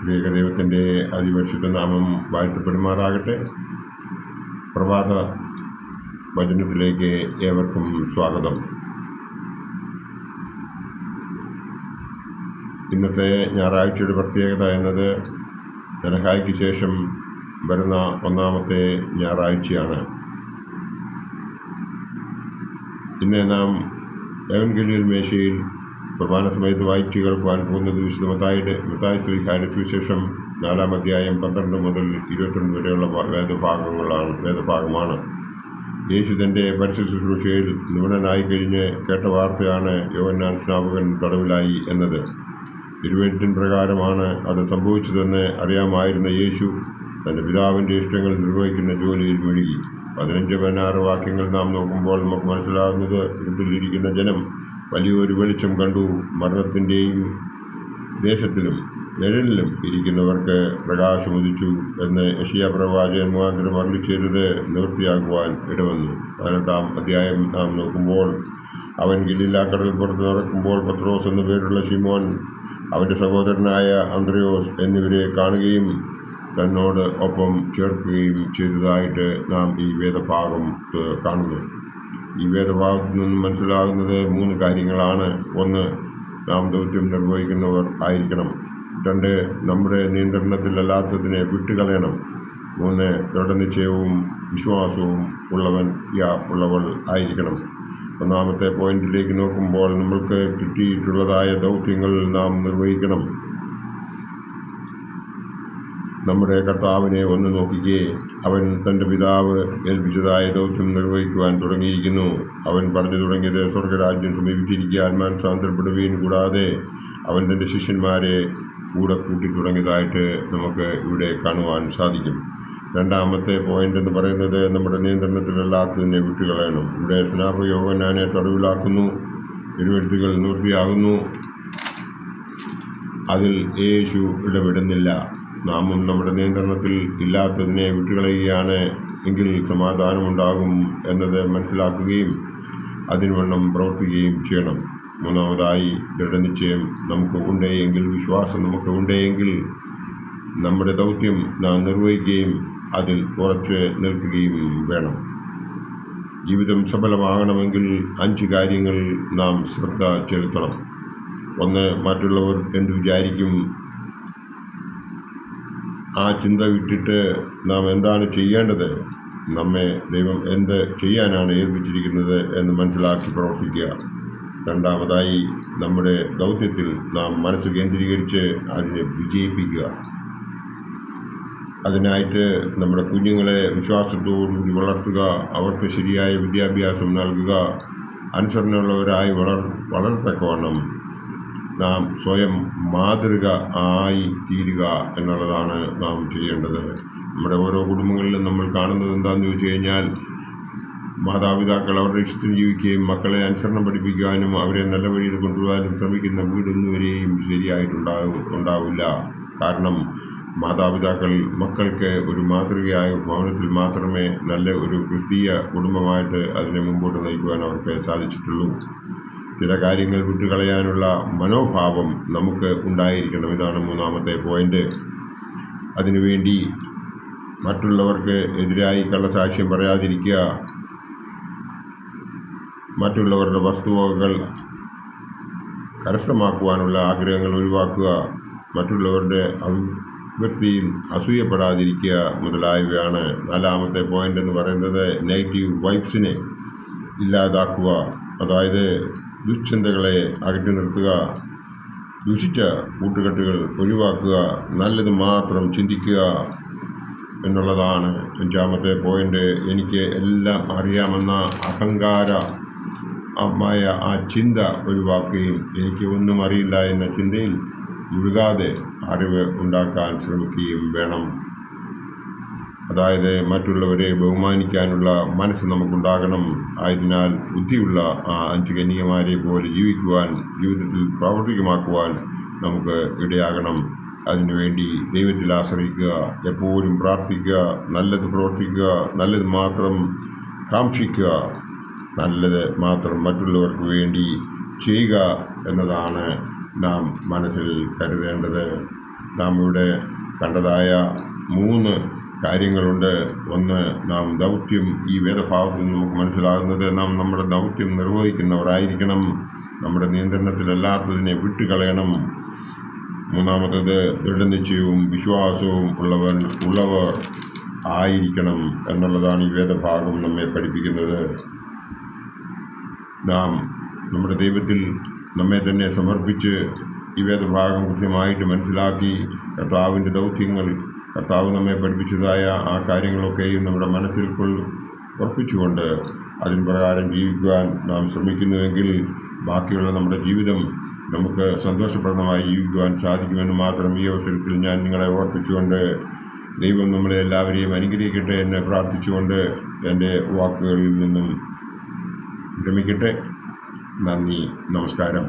ദൈവത്തിൻ്റെ അതിപരിശുദ്ധ നാമം വാഴ്ത്തപ്പെടുമാറാകട്ടെ. പ്രഭാത വചനത്തിലേക്ക് ഏവർക്കും സ്വാഗതം. ഇന്നത്തെ ഞായറാഴ്ചയുടെ പ്രത്യേകത എന്നത് ധനഹായ്ക്ക് ശേഷം വരുന്ന ഒന്നാമത്തെ ഞായറാഴ്ചയാണ്. ഇന്ന് നാം എവൻഗേലിയൻ മേശയിൽ കുർബാന സമയത്ത് വായിച്ചു കേൾക്കുവാൻ പോകുന്നത് വിശുദ്ധ മത്തായി ശ്ലീഹായുടെ സുവിശേഷം 4-ാം അധ്യായം 12 മുതൽ 22 വരെയുള്ള വേദഭാഗമാണ്. യേശു തൻ്റെ പരസ്യ ശുശ്രൂഷയിൽ നിപുണനായി കഴിഞ്ഞ് കേട്ട വാർത്തയാണ് യോഹന്നാൻ സ്നാപകൻ തടവിലായി എന്നത്. തിരുവെഴുത്തിൻ പ്രകാരമാണ് അത് സംഭവിച്ചതെന്ന് അറിയാമായിരുന്ന യേശു തൻ്റെ പിതാവിൻ്റെ ഇഷ്ടങ്ങൾ നിർവഹിക്കുന്ന ജോലിയിൽ മുഴുകി. 15-16 വാക്യങ്ങൾ നാം നോക്കുമ്പോൾ നമുക്ക് മനസ്സിലാകുന്നത്, ഇരുട്ടിലിരിക്കുന്ന ജനം വലിയൊരു വെളിച്ചം കണ്ടു. മരണത്തിൻ്റെയും ദേശത്തിലും നിഴലിലും ഇരിക്കുന്നവർക്ക് പ്രകാശം ഉദിച്ചു എന്ന് യെശയ്യാ പ്രവാചകൻ മുഖാന്തരം അരുളി ചെയ്തത് നിവൃത്തിയാകുവാൻ ഇടവന്നു. 18-ാം അധ്യായം നാം നോക്കുമ്പോൾ, അവൻ ഗലീലാ കടൽപ്പുറത്ത് നടക്കുമ്പോൾ പത്രോസ് എന്നു പേരുള്ള ശിമോൻ, അവൻ്റെ സഹോദരനായ അന്ത്രയോസ് എന്നിവരെ കാണുകയും തന്നോട് ഒപ്പം ചേർക്കുകയും ചെയ്തതായിട്ട് നാം ഈ വേദഭാഗം കാണുന്നു. ഈ വേദഭാഗത്തു നിന്നും മനസ്സിലാകുന്നത് 3 കാര്യങ്ങളാണ്. 1, നാം ദൗത്യം നിർവഹിക്കുന്നവർ ആയിരിക്കണം. 2, നമ്മുടെ നിയന്ത്രണത്തിലല്ലാത്തതിനെ വിട്ടുകളയണം. 3, ദൃഢനിശ്ചയവും വിശ്വാസവും ഉള്ളവൾ ആയിരിക്കണം. ഒന്നാമത്തെ പോയിന്റിലേക്ക് നോക്കുമ്പോൾ, നമ്മൾക്ക് കിട്ടിയിട്ടുള്ളതായ ദൗത്യങ്ങൾ നാം നിർവഹിക്കണം. നമ്മുടെ കർത്താവിനെ ഒന്ന് നോക്കിക്കേ. അവൻ തൻ്റെ പിതാവ് ഏൽപ്പിച്ചതായ ദൗത്യം നിർവഹിക്കുവാൻ തുടങ്ങിയിരിക്കുന്നു. അവൻ പറഞ്ഞു തുടങ്ങിയത്, സ്വർഗരാജ്യം സമീപിച്ചിരിക്കാൻ മാനസാന്തരപ്പെടുകയും കൂടാതെ അവൻ തൻ്റെ ശിഷ്യന്മാരെ കൂടെ കൂട്ടി തുടങ്ങിയതായിട്ട് നമുക്ക് ഇവിടെ കാണുവാൻ സാധിക്കും. 2-ാമത്തെ പോയിന്റ് എന്ന് പറയുന്നത്, നമ്മുടെ നിയന്ത്രണത്തിലല്ലാത്തതിനെ വിട്ടുകളയണം. ഇവിടെ സ്നാപക യോഹന്നാനെ തടവിലാക്കുന്നു, തിരുവെഴുത്തുകൾ നിവൃത്തിയാകുന്നു. അതിൽ യേശു ഇടപെടുന്നില്ല. നാമും നമ്മുടെ നിയന്ത്രണത്തിൽ ഇല്ലാത്തതിനെ വിട്ടുകളയുകയാണ് എങ്കിൽ സമാധാനമുണ്ടാകും എന്നത് മനസ്സിലാക്കുകയും അതിനുവണ്ണം പ്രവർത്തിക്കുകയും ചെയ്യണം. 3-ാമതായി, ദൃഢനിശ്ചയം നമുക്ക് ഉണ്ടെങ്കിൽ, വിശ്വാസം നമുക്ക് ഉണ്ടെങ്കിൽ നമ്മുടെ ദൗത്യം നാം നിർവഹിക്കുകയും അതിൽ ഉറച്ച് നിൽക്കുകയും വേണം. ജീവിതം സഫലമാകണമെങ്കിൽ 5 കാര്യങ്ങൾ നാം ശ്രദ്ധ ചെലുത്തണം. 1, മറ്റുള്ളവർ എന്ത് വിചാരിക്കും? ആ ചിന്ത വിട്ടിട്ട് നാം എന്താണ് ചെയ്യേണ്ടത്, നമ്മെ ദൈവം എന്ത് ചെയ്യാനാണ് ഏൽപ്പിച്ചിരിക്കുന്നത് എന്ന് മനസ്സിലാക്കി പ്രവർത്തിക്കുക. 2-ാമതായി, നമ്മുടെ ദൗത്യത്തിൽ നാം മനസ്സ് കേന്ദ്രീകരിച്ച് അതിനെ വിജയിപ്പിക്കുക. അതിനായിട്ട് നമ്മുടെ കുഞ്ഞുങ്ങളെ വിശ്വാസത്തോടുകൂടി വളർത്തുക, അവർക്ക് ശരിയായ വിദ്യാഭ്യാസം നൽകുക, അനുസരണയുള്ളവരായി വളർത്തക്കവണ്ണം നാം സ്വയം മാതൃക ആയി തീരുക എന്നുള്ളതാണ് നാം ചെയ്യേണ്ടത്. നമ്മുടെ ഓരോ കുടുംബങ്ങളിലും നമ്മൾ കാണുന്നത് എന്താണെന്ന് ചോദിച്ചു കഴിഞ്ഞാൽ, മാതാപിതാക്കൾ അവരുടെ ഇഷ്ടത്തിന് ജീവിക്കുകയും മക്കളെ അനുസരണം പഠിപ്പിക്കുവാനും അവരെ നല്ല വഴിയിൽ കൊണ്ടുപോകാനും ശ്രമിക്കുന്ന വീടൊന്നുവരെയും ശരിയായിട്ടുണ്ടാവില്ല. കാരണം മാതാപിതാക്കൾ മക്കൾക്ക് ഒരു മാതൃകയായ ഭവനത്തിൽ മാത്രമേ നല്ല ഒരു ക്രിസ്തീയ കുടുംബമായിട്ട് അതിനെ മുമ്പോട്ട് നയിക്കുവാൻ അവർക്ക് സാധിച്ചിട്ടുള്ളൂ. ചില കാര്യങ്ങൾ വിട്ടുകളയാനുള്ള മനോഭാവം നമുക്ക് ഉണ്ടായിരിക്കണം. ഇതാണ് 3-ാമത്തെ പോയിന്റ്. അതിനുവേണ്ടി മറ്റുള്ളവർക്ക് എതിരായി കള്ളസാക്ഷ്യം പറയാതിരിക്കുക, മറ്റുള്ളവരുടെ വസ്തുവകകൾ കരസ്ഥമാക്കുവാനുള്ള ആഗ്രഹങ്ങൾ ഒഴിവാക്കുക, മറ്റുള്ളവരുടെ അഭിവൃദ്ധിയിൽ അസൂയപ്പെടാതിരിക്കുക മുതലായവയാണ്. 4-ാമത്തെ പോയിന്റ് എന്ന് പറയുന്നത്, നെഗറ്റീവ് വൈബ്സിനെ ഇല്ലാതാക്കുക. അതായത് ദുശ്ചിന്തകളെ അകറ്റി നിർത്തുക, ദുഷിച്ച കൂട്ടുകെട്ടുകൾ ഒഴിവാക്കുക, നല്ലത് മാത്രം ചിന്തിക്കുക എന്നുള്ളതാണ് 5-ാമത്തെ പോയിന്റ്. എനിക്ക് എല്ലാം അറിയാമെന്ന അഹങ്കാരമായ ആ ചിന്ത ഒഴിവാക്കുകയും എനിക്ക് ഒന്നും അറിയില്ല എന്ന ചിന്തയിൽ മുഴുകാതെ അറിവ് ഉണ്ടാക്കാൻ ശ്രമിക്കുകയും വേണം. അതായത് മറ്റുള്ളവരെ ബഹുമാനിക്കാനുള്ള മനസ്സ് നമുക്കുണ്ടാകണം. ആയതിനാൽ ബുദ്ധിയുള്ള ആ 5 കന്യകമാരെ പോലെ ജീവിക്കുവാൻ, ജീവിതത്തിൽ പ്രാവർത്തികമാക്കുവാൻ നമുക്ക് ഇടയാകണം. അതിനുവേണ്ടി ദൈവത്തിൽ ആശ്രയിക്കുക, എപ്പോഴും പ്രാർത്ഥിക്കുക, നല്ലത് പ്രവർത്തിക്കുക, നല്ലത് മാത്രം കാക്ഷിക്കുക, നല്ലത് മാത്രം മറ്റുള്ളവർക്ക് വേണ്ടി ചെയ്യുക എന്നതാണ് നാം മനസ്സിൽ കരുതേണ്ടത്. നാം ഇവിടെ കണ്ടതായ 3 കാര്യങ്ങളുണ്ട്. ഒന്ന്, നാം ദൗത്യം, ഈ വേദഭാഗത്തിൽ നിന്ന് നമുക്ക് മനസ്സിലാകുന്നത് നാം നമ്മുടെ ദൗത്യം നിർവഹിക്കുന്നവരായിരിക്കണം. നമ്മുടെ നിയന്ത്രണത്തിലല്ലാത്തതിനെ വിട്ടുകളയണം. മൂന്നാമത്തത്, ദൃഢനിശ്ചയവും വിശ്വാസവും ഉള്ളവർ ആയിരിക്കണം എന്നുള്ളതാണ് ഈ വേദഭാഗം നമ്മെ പഠിപ്പിക്കുന്നത്. നാം നമ്മുടെ ദൈവത്തിൽ നമ്മെ തന്നെ സമർപ്പിച്ച് ഈ വേദഭാഗം കൃത്യമായിട്ട് മനസ്സിലാക്കി കർത്താവിൻ്റെ ദൗത്യങ്ങൾ, കർത്താവ് നമ്മെ പഠിപ്പിച്ചതായ ആ കാര്യങ്ങളൊക്കെയും നമ്മുടെ മനസ്സിൽ ഉറപ്പിച്ചുകൊണ്ട് അതിന് പ്രകാരം ജീവിക്കുവാൻ നാം ശ്രമിക്കുന്നുവെങ്കിൽ ബാക്കിയുള്ള നമ്മുടെ ജീവിതം നമുക്ക് സന്തോഷപ്രദമായി ജീവിക്കുവാൻ സാധിക്കുമെന്ന് മാത്രം ഈ അവസരത്തിൽ ഞാൻ നിങ്ങളെ ഓർപ്പിച്ചുകൊണ്ട് ദൈവം നമ്മളെ എല്ലാവരെയും അനുഗ്രഹിക്കട്ടെ എന്ന് പ്രാർത്ഥിച്ചുകൊണ്ട് എൻ്റെ വാക്കുകളിൽ നിന്നും വിരമിക്കട്ടെ. നന്ദി, നമസ്കാരം.